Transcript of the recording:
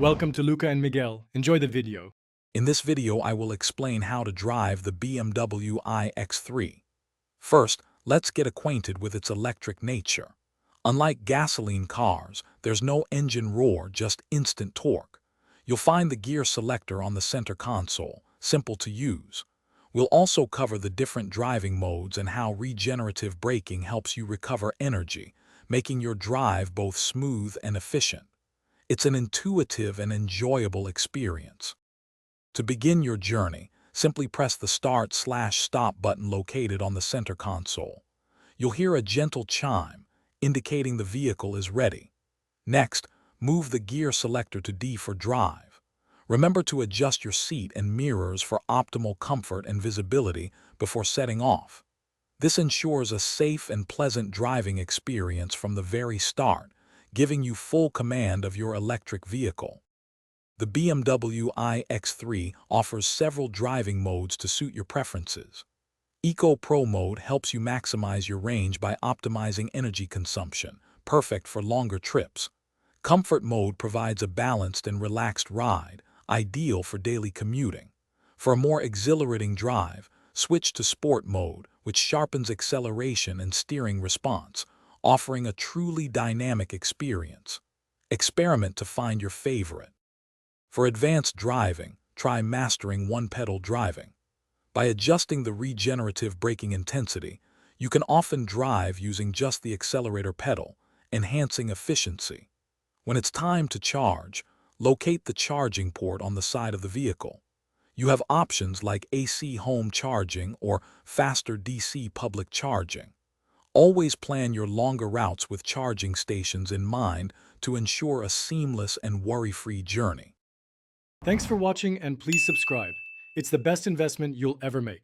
Welcome to Luca and Miguel. Enjoy the video. In this video, I will explain how to drive the BMW iX3. First, let's get acquainted with its electric nature. Unlike gasoline cars, there's no engine roar, just instant torque. You'll find the gear selector on the center console, simple to use. We'll also cover the different driving modes and how regenerative braking helps you recover energy, making your drive both smooth and efficient. It's an intuitive and enjoyable experience. To begin your journey, simply press the Start/Stop button located on the center console. You'll hear a gentle chime, indicating the vehicle is ready. Next, move the gear selector to D for drive. Remember to adjust your seat and mirrors for optimal comfort and visibility before setting off. This ensures a safe and pleasant driving experience from the very start, giving you full command of your electric vehicle. The BMW iX3 offers several driving modes to suit your preferences. Eco Pro mode helps you maximize your range by optimizing energy consumption, perfect for longer trips. Comfort mode provides a balanced and relaxed ride, ideal for daily commuting. For a more exhilarating drive, switch to Sport mode, which sharpens acceleration and steering response, offering a truly dynamic experience. Experiment to find your favorite. For advanced driving, try mastering one-pedal driving. By adjusting the regenerative braking intensity, you can often drive using just the accelerator pedal, enhancing efficiency. When it's time to charge, locate the charging port on the side of the vehicle. You have options like AC home charging or faster DC public charging. Always plan your longer routes with charging stations in mind to ensure a seamless and worry-free journey. Thanks for watching and please subscribe. It's the best investment you'll ever make.